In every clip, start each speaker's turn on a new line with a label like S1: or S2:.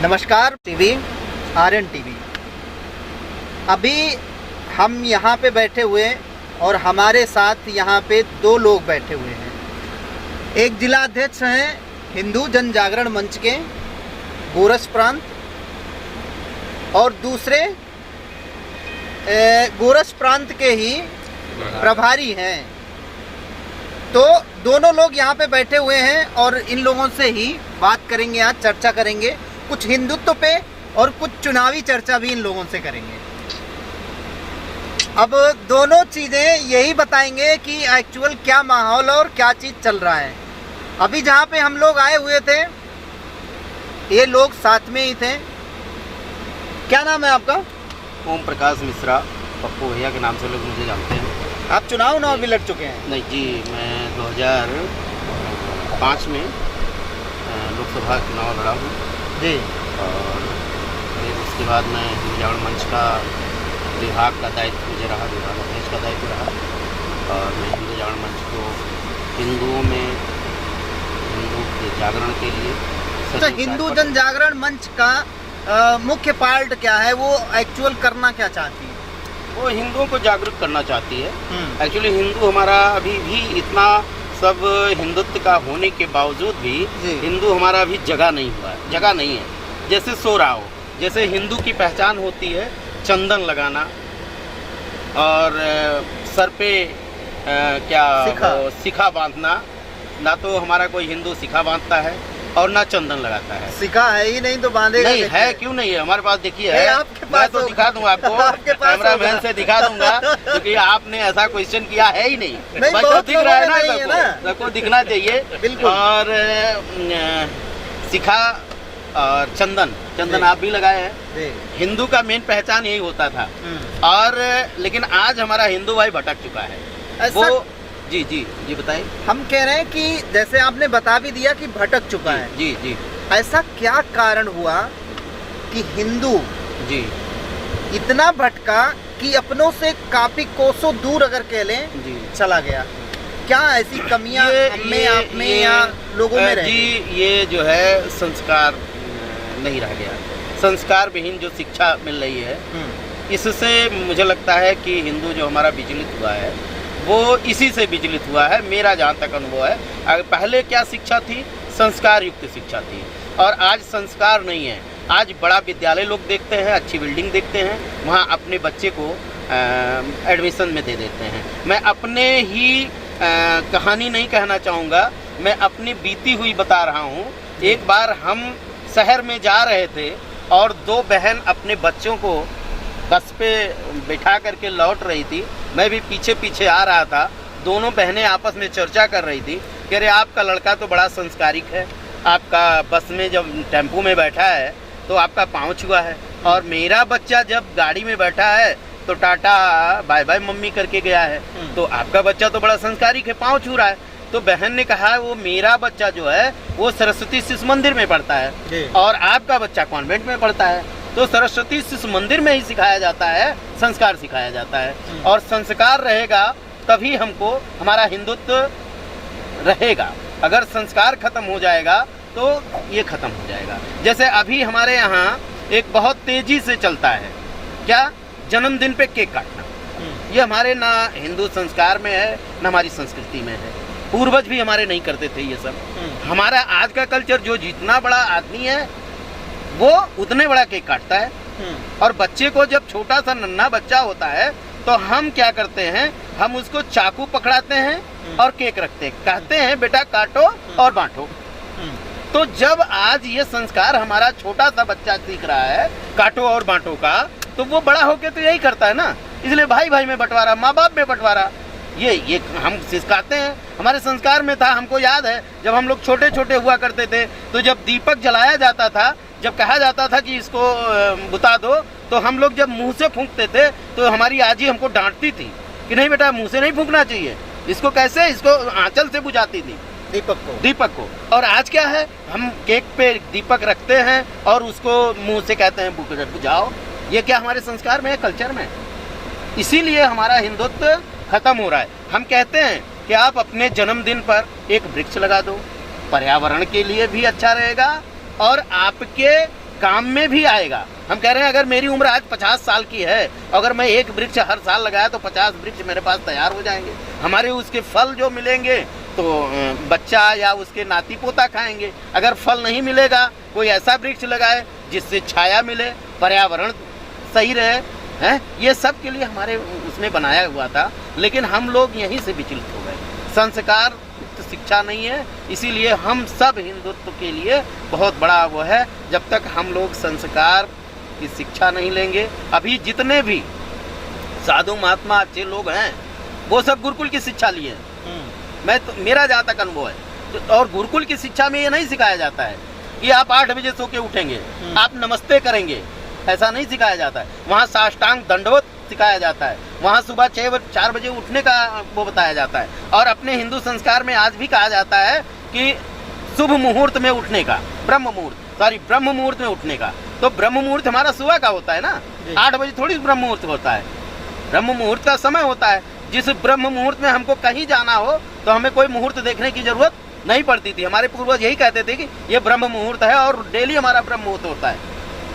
S1: नमस्कार TV Aryan TV. अभी हम यहाँ पे बैठे हुए और हमारे साथ यहाँ पे दो लोग बैठे हुए हैं। एक जिला अध्यक्ष हैं हिंदू जन जागरण मंच के गोरस प्रांत और दूसरे गोरस प्रांत के ही प्रभारी हैं। तो दोनों लोग यहाँ पे बैठे हुए हैं और इन लोगों से ही बात करेंगे, आज चर्चा करेंगे कुछ हिंदुत्व पे और कुछ चुनावी चर्चा भी इन लोगों से करेंगे। अब दोनों चीज़ें यही बताएंगे कि एक्चुअल क्या माहौल और क्या चीज़ चल रहा है। अभी जहाँ पे हम लोग आए हुए थे ये लोग साथ में ही थे। क्या नाम है आपका?
S2: ओम प्रकाश मिश्रा, पप्पू भैया के नाम से लोग मुझे जानते हैं।
S1: आप चुनाव भी लड़ चुके हैं?
S2: नहीं जी, मैं 2005 में लोकसभा चुनाव लड़ा हूँ
S1: जी।
S2: और फिर उसके बाद मैं हिंदू जागरण मंच का विभाग का दायित्व मुझे रहा, विभाग अध्यक्ष का दायित्व रहा। और मैं हिंदू जागरण मंच को हिंदुओं में हिंदू के जागरण के लिए
S1: तो हिंदू जन जागरण मंच का मुख्य पार्ट क्या है? वो एक्चुअल करना क्या चाहती है?
S2: वो हिंदुओं को जागरूक करना चाहती है। एक्चुअली हिंदू हमारा अभी भी इतना सब हिंदुत्व का होने के बावजूद भी हिंदू हमारा अभी जगह नहीं हुआ है, जगह नहीं है। जैसे सो रहा हो, जैसे हिंदू की पहचान होती है चंदन लगाना और सर पे सिखा बांधना। ना तो हमारा कोई हिंदू सिखा बांधता है और ना चंदन लगाता है।
S1: सिखा है ही नहीं तो बांधेगा
S2: नहीं है? क्यों नहीं है? हमारे पास देखिए है, मैं तो दिखा दूंगा आपको, कैमरा मैन से दिखा दूंगा, क्योंकि आपने ऐसा क्वेश्चन किया है ही नहीं। बस तो दिख रहा है ना, सबको दिखना चाहिए। और सिखा और चंदन आप भी लगाए हैं। हिंदू का मेन पहचान यही होता था। और लेकिन आज हमारा हिंदू भाई भटक चुका है। वो जी बताइए।
S1: हम कह रहे हैं कि जैसे आपने बता भी दिया कि भटक चुका है।
S2: जी।
S1: ऐसा क्या कारण हुआ कि हिंदू
S2: जी
S1: इतना भटका कि अपनों से काफी कोसों दूर अगर कह लें
S2: जी
S1: चला गया? क्या ऐसी कमियां हमें आप में या लोगों में रह गई?
S2: जी ये जो है संस्कार नहीं रह गया। संस्कार विहीन जो शिक्षा मिल रही है, इससे मुझे लगता है कि हिंदू जो हमारा विचलित हुआ है वो इसी से विचलित हुआ है। मेरा जहाँ तक अनुभव है, पहले क्या शिक्षा थी? संस्कार युक्त शिक्षा थी। और आज संस्कार नहीं है। आज बड़ा विद्यालय लोग देखते हैं, अच्छी बिल्डिंग देखते हैं, वहाँ अपने बच्चे को एडमिशन में दे देते हैं। मैं अपने ही कहानी नहीं कहना चाहूँगा, मैं अपनी बीती हुई बता रहा हूँ। एक बार हम शहर में जा रहे थे और दो बहन अपने बच्चों को बस पे बिठा करके लौट रही थी। मैं भी पीछे पीछे आ रहा था। दोनों बहनें आपस में चर्चा कर रही थी कि अरे आपका लड़का तो बड़ा संस्कारिक है, आपका बस में जब टेम्पो में बैठा है तो आपका पाँव छुआ है, और मेरा बच्चा जब गाड़ी में बैठा है तो टाटा बाय बाय मम्मी करके गया है, तो आपका बच्चा तो बड़ा संस्कारिक है, पाँव छू रहा है। तो बहन ने कहा वो मेरा बच्चा जो है वो सरस्वती शिशु मंदिर में पढ़ता है और आपका बच्चा कॉन्वेंट में पढ़ता है। तो सरस्वती शिशु मंदिर में ही सिखाया जाता है, संस्कार सिखाया जाता है। और संस्कार रहेगा तभी हमको हमारा हिंदुत्व रहेगा। अगर संस्कार खत्म हो जाएगा तो ये खत्म हो जाएगा। जैसे अभी हमारे यहाँ एक बहुत तेजी से चलता है, क्या? जन्मदिन पे केक काटना। ये हमारे ना हिंदू संस्कार में है ना हमारी संस्कृति में है। पूर्वज भी हमारे नहीं करते थे ये सब। हमारा आज का कल्चर, जो जितना बड़ा आदमी है वो उतने बड़ा केक काटता है। और बच्चे को जब छोटा सा नन्हा बच्चा होता है तो हम क्या करते हैं, हम उसको चाकू पकड़ाते हैं और केक रखते हैं, कहते हैं बेटा काटो और बांटो। तो जब आज ये संस्कार हमारा छोटा सा बच्चा सीख रहा है काटो और बांटो का, तो वो बड़ा होके तो यही करता है ना। इसलिए भाई भाई में बंटवारा, माँ बाप में बंटवारा, ये हम सिखाते हैं। हमारे संस्कार में था। हमको याद है जब हम लोग छोटे छोटे हुआ करते थे तो जब दीपक जलाया जाता था, जब कहा जाता था कि इसको बुता दो, तो हम लोग जब मुंह से फूंकते थे तो हमारी आजी हमको डांटती थी कि नहीं बेटा मुंह से नहीं फूंकना चाहिए, इसको कैसे, इसको आंचल से बुझाती थी दीपक को। और आज क्या है, हम केक पे दीपक रखते हैं और उसको मुंह से कहते हैं बुझाओ। ये क्या हमारे संस्कार में है, कल्चर में? इसीलिए हमारा हिंदुत्व खत्म हो रहा है। हम कहते हैं कि आप अपने जन्मदिन पर एक वृक्ष लगा दो, पर्यावरण के लिए भी अच्छा रहेगा और आपके काम में भी आएगा। हम कह रहे हैं अगर मेरी उम्र आज 50 साल की है, अगर मैं एक वृक्ष हर साल लगाया तो 50 वृक्ष मेरे पास तैयार हो जाएंगे। हमारे उसके फल जो मिलेंगे तो बच्चा या उसके नाती पोता खाएंगे। अगर फल नहीं मिलेगा, कोई ऐसा वृक्ष लगाए जिससे छाया मिले, पर्यावरण सही रहे, हैं, ये सब के लिए हमारे उसने बनाया हुआ था। लेकिन हम लोग यहीं से विचलित हो गए। संस्कार शिक्षा नहीं है, इसीलिए हम सब हिंदुत्व के लिए बहुत बड़ा वो है। जब तक हम लोग संस्कार की शिक्षा नहीं लेंगे, अभी जितने भी साधु महात्मा अच्छे लोग हैं वो सब गुरुकुल की शिक्षा लिए हैं। मैं तो मेरा जहाँ तक अनुभव है, और गुरुकुल की शिक्षा में ये नहीं सिखाया जाता है कि आप 8 बजे सो के उठेंगे, आप नमस्ते करेंगे, ऐसा नहीं सिखाया जाता है। वहाँ साष्टांग दंडवत सिखाया जाता है, वहाँ सुबह 4 बजे उठने का वो बताया जाता है। और अपने हिंदू संस्कार में आज भी कहा जाता है कि शुभ मुहूर्त में उठने का, ब्रह्म मुहूर्त में उठने का। तो ब्रह्म मुहूर्त हमारा सुबह का होता है ना, 8 बजे थोड़ी ब्रह्म मुहूर्त होता है। ब्रह्म मुहूर्त का समय होता है। जिस ब्रह्म मुहूर्त में हमको कहीं जाना हो तो हमें कोई मुहूर्त देखने की जरूरत नहीं पड़ती थी। हमारे पूर्वज यही कहते थे कि ये ब्रह्म मुहूर्त है और डेली हमारा ब्रह्म मुहूर्त होता है।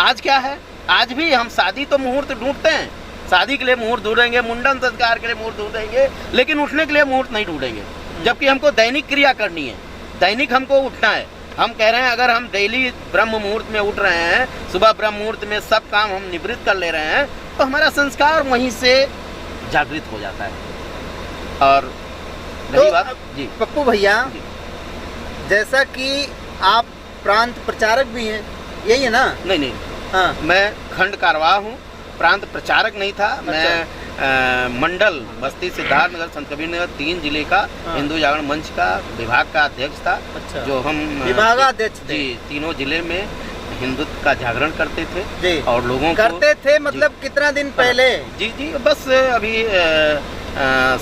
S2: आज क्या है, आज भी हम शादी तो मुहूर्त ढूंढते हैं, शादी के लिए मुहूर्त ढूंढेंगे, मुंडन संस्कार के लिए मुहूर्त ढूंढेंगे, लेकिन उठने के लिए मुहूर्त नहीं ढूंढेंगे। जबकि हमको दैनिक क्रिया करनी है, दैनिक हमको उठना है। हम कह रहे हैं अगर हम डेली ब्रह्म मुहूर्त में उठ रहे हैं, सुबह ब्रह्म मुहूर्त में सब काम हम निवृत्त कर ले रहे हैं, तो हमारा संस्कार वहीं से जागृत हो जाता है। और रही बात जी
S1: पप्पू भैया, जैसा कि आप प्रांत प्रचारक भी हैं, यही है ना?
S2: नहीं,
S1: हाँ,
S2: मैं खंड कारवाह हूँ, प्रांत प्रचारक नहीं था। मैं मंडल बस्ती सिद्धार्थनगर संत कबीर नगर 3 जिले का हिंदू जागरण मंच का विभाग का अध्यक्ष था।
S1: अच्छा।
S2: जो हम
S1: विभागाध्यक्ष थे
S2: जी, तीनों जिले में हिंदुत्व का जागरण करते थे
S1: जी।
S2: और लोगों
S1: करते थे मतलब कितना दिन पहले?
S2: जी, बस अभी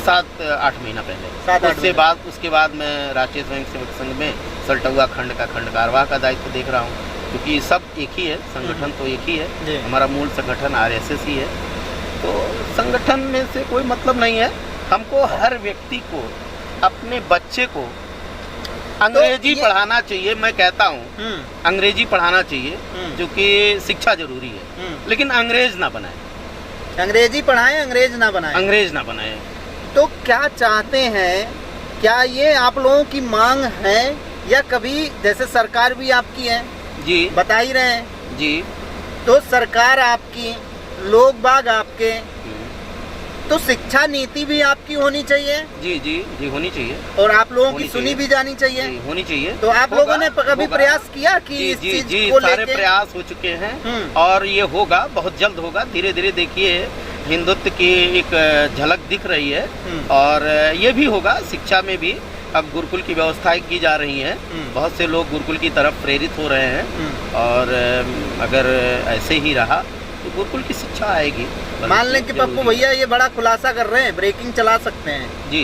S2: 7-8 महीना पहले। उसके बाद मैं राष्ट्रीय स्वयंसेवक संघ में सल्टुआ खंड का खंड कारवाह का दायित्व देख रहा हूँ, क्योंकि सब एक ही है, संगठन तो एक ही है। हमारा मूल संगठन RSS ही है, तो संगठन में से कोई मतलब नहीं है। हमको हर व्यक्ति को, अपने बच्चे को अंग्रेजी पढ़ाना चाहिए। मैं कहता हूँ अंग्रेजी पढ़ाना चाहिए, क्योंकि शिक्षा जरूरी है, लेकिन अंग्रेज ना बनाए।
S1: अंग्रेजी पढ़ाएं, अंग्रेज ना बनाए। तो क्या चाहते हैं, क्या ये आप लोगों की मांग है, या कभी जैसे सरकार भी आपकी है
S2: जी, बता
S1: ही रहे हैं
S2: जी,
S1: तो सरकार आपकी, लोग बाग आपके, तो शिक्षा नीति भी आपकी होनी चाहिए। जी होनी चाहिए, और आप लोगों की सुनी भी जानी चाहिए, होनी चाहिए। तो आप लोगों ने कभी प्रयास किया कि इस चीज को
S2: सारे प्रयास हो चुके हैं और ये होगा, बहुत जल्द होगा। धीरे धीरे देखिए हिंदुत्व की एक झलक दिख रही है, और ये भी होगा। शिक्षा में भी अब गुरुकुल की व्यवस्थाएं की जा रही हैं, बहुत से लोग गुरुकुल की तरफ प्रेरित हो रहे हैं, और अगर ऐसे ही रहा तो गुरुकुल की शिक्षा आएगी।
S1: मान लें कि पप्पू भैया ये बड़ा खुलासा कर रहे हैं, ब्रेकिंग चला सकते हैं
S2: जी,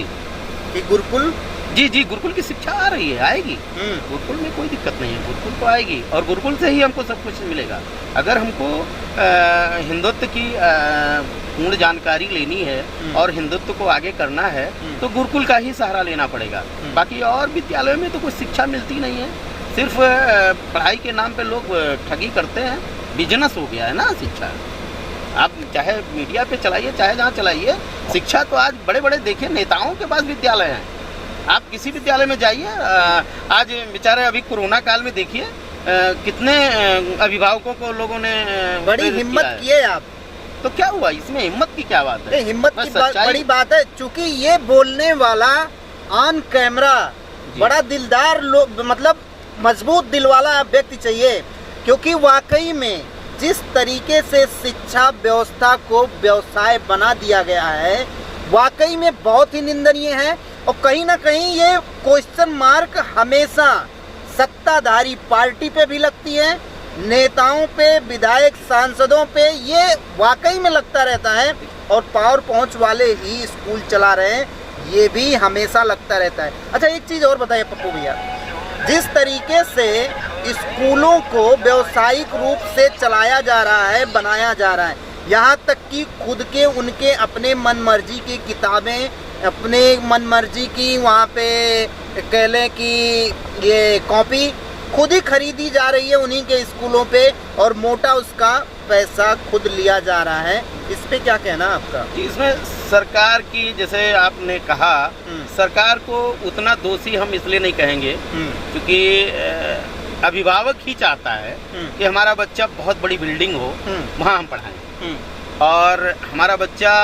S1: कि गुरुकुल
S2: जी गुरुकुल की शिक्षा आ रही है, आएगी। गुरुकुल में कोई दिक्कत नहीं है, गुरुकुल तो आएगी, और गुरुकुल से ही हमको सब कुछ मिलेगा। अगर हमको हिंदुत्व की पूर्ण जानकारी लेनी है और हिंदुत्व को आगे करना है, तो गुरुकुल का ही सहारा लेना पड़ेगा। बाकी और विद्यालयों में तो कोई शिक्षा मिलती नहीं है, सिर्फ पढ़ाई के नाम पे लोग ठगी करते हैं। बिजनेस हो गया है ना शिक्षा। आप चाहे मीडिया पे चलाइए, चाहे जहाँ चलाइए, शिक्षा तो आज बड़े बड़े देखिए नेताओं के पास विद्यालय हैं। आप किसी विद्यालय में जाइए, आज बेचारे अभी कोरोना काल में देखिए कितने अभिभावकों को लोगों ने
S1: बड़ी हिम्मत की है। आप
S2: तो क्या हुआ इसमें, हिम्मत की क्या बात है?
S1: हिम्मत की बड़ी बात है, चूंकि ये बोलने वाला ऑन कैमरा बड़ा दिलदार मतलब मजबूत दिल वाला व्यक्ति चाहिए, क्योंकि वाकई में जिस तरीके से शिक्षा व्यवस्था को व्यवसाय बना दिया गया है, वाकई में बहुत ही निंदनीय है। और कहीं ना कहीं ये क्वेश्चन मार्क हमेशा सत्ताधारी पार्टी पे भी लगती है, नेताओं पे, विधायक सांसदों पे ये वाकई में लगता रहता है, और पावर पहुंच वाले ही स्कूल चला रहे हैं, ये भी हमेशा लगता रहता है। अच्छा, एक चीज़ और बताइए पप्पू भैया, जिस तरीके से स्कूलों को व्यावसायिक रूप से चलाया जा रहा है, बनाया जा रहा है, यहाँ तक कि खुद के उनके अपने मनमर्जी की किताबें, अपने मनमर्जी की वहाँ पे कह लें कि ये कॉपी खुद ही खरीदी जा रही है उन्हीं के स्कूलों पे और मोटा उसका पैसा खुद लिया जा रहा है। इस पे क्या कहना आपका?
S2: इसमें सरकार की, जैसे आपने कहा, सरकार को उतना दोषी हम इसलिए नहीं कहेंगे क्योंकि अभिभावक ही चाहता है कि हमारा बच्चा बहुत बड़ी बिल्डिंग हो, वहाँ हम पढ़ाएं, और हमारा बच्चा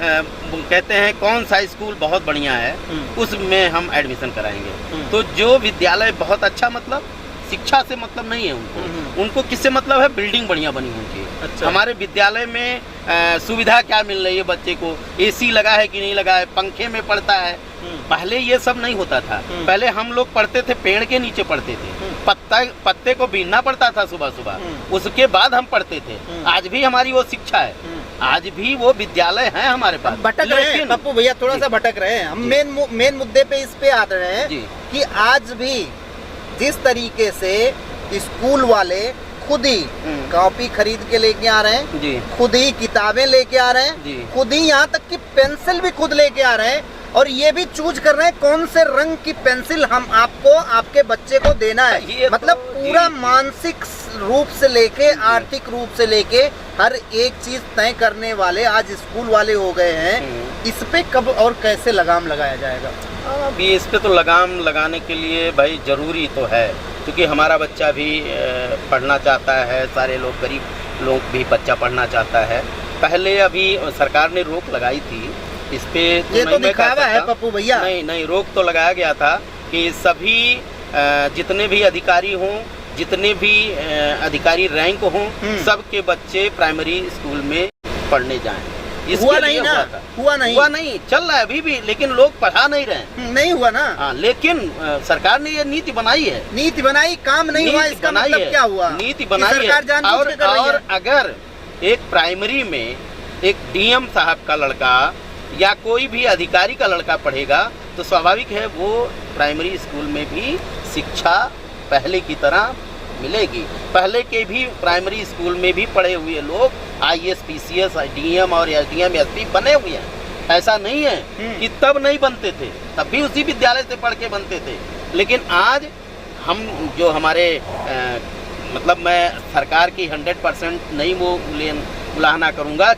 S2: कहते हैं कौन सा स्कूल बहुत बढ़िया है उसमें हम एडमिशन कराएंगे। तो जो विद्यालय बहुत अच्छा, मतलब शिक्षा से मतलब नहीं है उनको किससे मतलब है, बिल्डिंग बढ़िया बनी होनी चाहिए। अच्छा। हमारे विद्यालय में सुविधा क्या मिल रही है बच्चे को, एसी लगा है कि नहीं लगा है, पंखे में पढ़ता है। पहले ये सब नहीं होता था। पहले हम लोग पढ़ते थे, पेड़ के नीचे पढ़ते थे, पत्ते को बीनना पड़ता था सुबह सुबह, उसके बाद हम पढ़ते थे। आज भी हमारी वो शिक्षा है, आज भी वो विद्यालय है हमारे पास।
S1: भटक रहे हैं पप्पू भैया, थोड़ा सा भटक रहे हैं हम। मेन मुद्दे पे इस पे आ रहे हैं कि आज भी जिस तरीके से स्कूल वाले खुद ही कॉपी खरीद के लेके आ रहे हैं जी, खुद ही किताबें लेके आ रहे हैं जी, खुद ही यहाँ तक कि पेंसिल भी खुद लेके आ रहे हैं, और ये भी चूज कर रहे हैं कौन से रंग की पेंसिल हम आपको, आपके बच्चे को देना है। मतलब पूरा मानसिक रूप से लेके आर्थिक रूप से लेके हर एक चीज तय करने वाले आज स्कूल वाले हो गए हैं। इस पे कब और कैसे लगाम लगाया जाएगा?
S2: अभी इस पे तो लगाम लगाने के लिए भाई जरूरी तो है, क्योंकि हमारा बच्चा भी पढ़ना चाहता है, सारे लोग, गरीब लोग भी बच्चा पढ़ना चाहता है। पहले अभी सरकार ने रोक लगाई थी इस पे,
S1: ये तो दिखावा है पप्पू भैया।
S2: नहीं, रोक तो लगाया गया था कि सभी जितने भी अधिकारी हों, जितने भी अधिकारी रैंक हों, सबके बच्चे प्राइमरी स्कूल में पढ़ने जाएं।
S1: हुआ नहीं ना, हुआ
S2: नहीं, चल रहा है अभी भी, लेकिन लोग पढ़ा नहीं रहे।
S1: नहीं हुआ ना।
S2: हाँ, लेकिन सरकार ने ये नीति बनाई है,
S1: काम नहीं हुआ, इसका मतलब क्या हुआ? नीति बनाई है।
S2: और अगर एक प्राइमरी में एक डीएम साहब का लड़का या कोई भी अधिकारी का लड़का पढ़ेगा तो स्वाभाविक है वो प्राइमरी स्कूल में भी शिक्षा पहले की तरह मिलेगी। पहले के भी प्राइमरी स्कूल में भी पढ़े हुए लोग आईएएस, पीसीएस, डीएम और एसडीएम, एसपी बने हुए हैं। ऐसा नहीं है कि तब नहीं बनते थे, तब भी उसी विद्यालय से पढ़ के बनते थे। लेकिन आज हम जो हमारे मतलब मैं सरकार की 100% नहीं वो उलाहना करूँगा।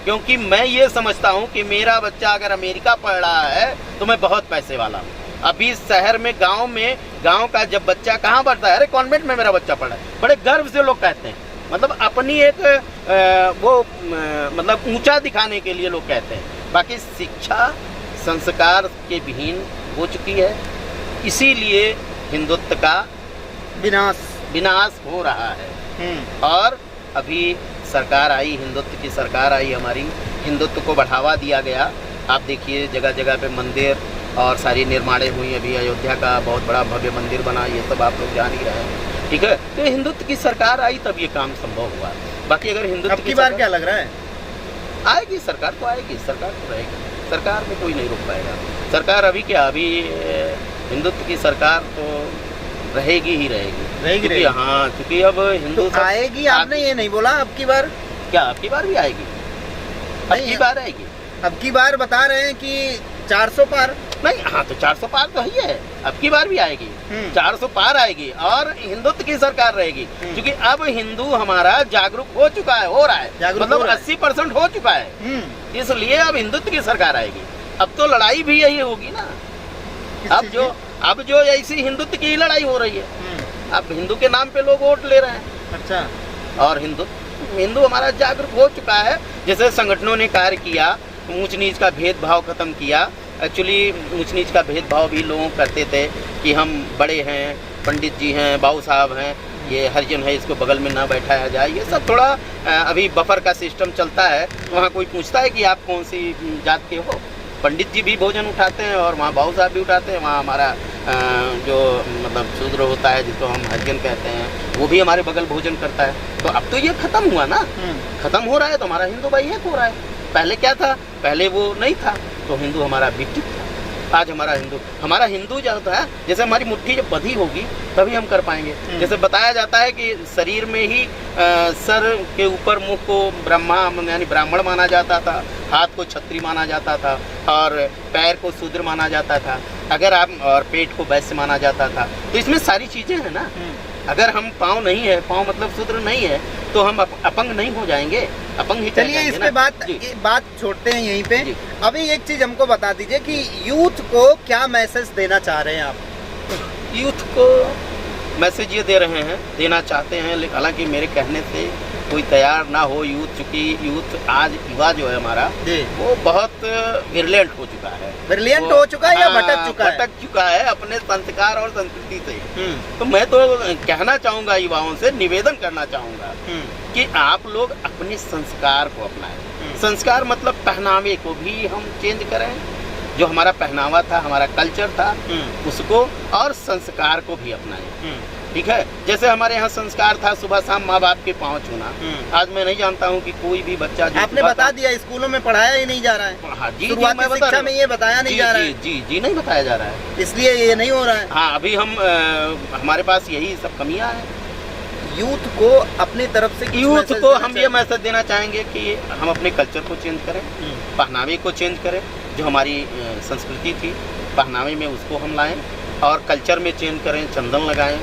S2: क्योंकि मैं ये समझता हूँ कि मेरा बच्चा अगर अमेरिका पढ़ रहा है तो मैं बहुत पैसे वाला हूँ। अभी शहर में, गांव का जब बच्चा कहाँ पढ़ता है, अरे कॉन्वेंट में मेरा बच्चा पढ़ा है, बड़े गर्व से लोग कहते हैं। मतलब अपनी एक मतलब ऊंचा दिखाने के लिए लोग कहते हैं। बाकी शिक्षा संस्कार के विहीन हो चुकी है, इसीलिए हिंदुत्व का विनाश हो रहा है। और अभी सरकार आई, हिंदुत्व की सरकार आई हमारी, हिंदुत्व को बढ़ावा दिया गया। आप देखिए जगह जगह पे मंदिर और सारी निर्माणें हुई। अभी अयोध्या का बहुत बड़ा भव्य मंदिर बना, ये सब आप लोग जान ही रहे हैं, ठीक है। तो हिंदुत्व की सरकार आई तब ये काम संभव हुआ। बाकी अगर हिंदुत्व
S1: की बार क्या लग रहा है,
S2: आएगी सरकार तो आएगी, सरकार तो रहेगी, सरकार में कोई नहीं रोक पाएगा। सरकार अभी क्या, अभी हिंदुत्व की सरकार तो रहेगी ही रहेगी। हाँ, क्योंकि अब हिंदू
S1: तो आएगी। आपने ये नहीं बोला अब की बार?
S2: क्या अब की बार भी आएगी? अब की बार आएगी।
S1: अब की बार बता रहे हैं कि 400 पार
S2: नहीं। हाँ, तो 400 पार तो ही है, अब की बार भी आएगी। 400 पार आएगी और हिंदुत्व की सरकार रहेगी, क्योंकि अब हिंदू हमारा जागरूक हो चुका है, हो रहा है, मतलब 80% हो चुका है। इसलिए अब हिंदुत्व की सरकार आएगी। अब तो लड़ाई भी यही होगी ना। अब जो ऐसी हिंदुत्व की लड़ाई हो रही है, अब हिंदू के नाम पे लोग वोट ले रहे हैं।
S1: अच्छा।
S2: और हिंदू हमारा जागरूक हो चुका है। जैसे संगठनों ने कार्य किया, ऊंच नीच का भेदभाव खत्म किया। एक्चुअली ऊंच नीच का भेदभाव भी लोग करते थे कि हम बड़े हैं, पंडित जी हैं, बाबू साहब हैं, ये हरिजन है, इसको बगल में ना बैठाया जाए। ये सब थोड़ा अभी बफर का सिस्टम चलता है। वहाँ कोई पूछता है कि आप कौन सी जात के हो, पंडित जी भी भोजन उठाते हैं और वहाँ बाबू साहब भी उठाते हैं। वहाँ हमारा जो मतलब शूद्र होता है, जिसको हम हरिजन कहते हैं, वो भी हमारे बगल भोजन करता है। तो अब तो ये खत्म हुआ ना, खत्म हो रहा है, तो हमारा हिंदू भाई एक हो रहा है। पहले क्या था, पहले वो नहीं था, तो हिंदू हमारा विकसित था। आज हमारा हिंदू जो होता है, जैसे हमारी मुट्ठी जब बंधी होगी तभी हम कर पाएंगे। जैसे बताया जाता है कि शरीर में ही सर के ऊपर मुख को ब्रह्मा यानी ब्राह्मण माना जाता था, हाथ को क्षत्रिय माना जाता था और पैर को शूद्र माना जाता था। अगर आप और पेट को वैश्य माना जाता था, तो इसमें सारी चीजें हैं ना। अगर हम पाँव नहीं है, पाँव मतलब शूद्र नहीं है, तो हम अपंग नहीं हो जाएंगे, अपंग ही
S1: चलिए इस पे बात छोड़ते हैं यहीं पे। अभी एक चीज हमको बता दीजिए कि यूथ को क्या मैसेज देना चाह रहे हैं आप?
S2: यूथ को मैसेज ये दे रहे हैं, देना चाहते हैं, लेकिन हालांकि मेरे कहने से कोई तैयार ना हो यूथ, चूँकि यूथ आज युवा जो है हमारा वो बहुत विरलेंट हो चुका है।
S1: विरलेंट हो चुका है या भटक चुका है?
S2: भटक चुका है अपने संस्कार और संस्कृति से। तो मैं तो कहना चाहूँगा, युवाओं से निवेदन करना चाहूँगा कि आप लोग अपने संस्कार को अपनाएं। संस्कार मतलब पहनावे को भी हम चेंज करें, जो हमारा पहनावा था, हमारा कल्चर था, उसको, और संस्कार को भी अपनाएं। ठीक है, जैसे हमारे यहाँ संस्कार था सुबह शाम माँ बाप के पाँव छूना। आज मैं नहीं जानता हूँ कि कोई भी बच्चा,
S1: आपने बता दिया, स्कूलों में पढ़ाया ही नहीं जा रहा है।
S2: हाँ जी,
S1: शुरुआती शिक्षा में ये बताया नहीं जा रहा है।
S2: जी नहीं बताया जा रहा है,
S1: इसलिए ये नहीं हो रहा है।
S2: हाँ, अभी हमारे पास यही सब कमियाँ हैं।
S1: यूथ को अपनी तरफ से,
S2: यूथ को हम ये मैसेज देना चाहेंगे कि हम अपने कल्चर को चेंज करें, पहनावे को चेंज करें। जो हमारी संस्कृति थी पहनावे में, उसको हम लाएं, और कल्चर में चेंज करें, चंदन लगाएं,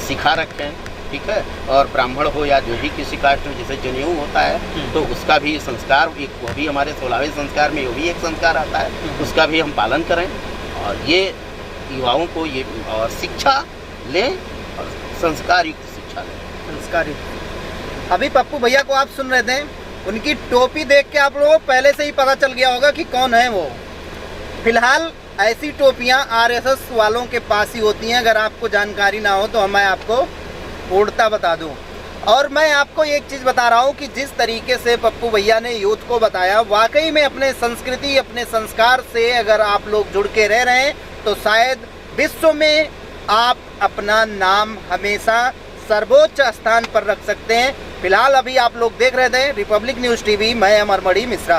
S2: सिखा रखें। ठीक है, और ब्राह्मण हो या जो भी किसी कास्ट में, जैसे जनेऊ होता है, तो उसका भी संस्कार, एक वो भी हमारे 16वें संस्कार में वो भी एक संस्कार आता है, उसका भी हम पालन करें। और ये युवाओं को ये और शिक्षा लें, और संस्कार युक्त शिक्षा लें।
S1: संस्कार युक्त। अभी पप्पू भैया को आप सुन रहे थे, उनकी टोपी देख के आप लोगों को पहले से ही पता चल गया होगा कि कौन है वो। फिलहाल ऐसी टोपियां आरएसएस वालों के पास ही होती हैं। अगर आपको जानकारी ना हो तो मैं आपको पूर्णता बता दूं। और मैं आपको एक चीज़ बता रहा हूं कि जिस तरीके से पप्पू भैया ने यूथ को बताया, वाकई में अपने संस्कृति, अपने संस्कार से अगर आप लोग जुड़ के रह रहे हैं तो शायद विश्व में आप अपना नाम हमेशा सर्वोच्च स्थान पर रख सकते हैं। फिलहाल अभी आप लोग देख रहे थे रिपब्लिक न्यूज़ टीवी, मैं अमरमणि मिश्रा।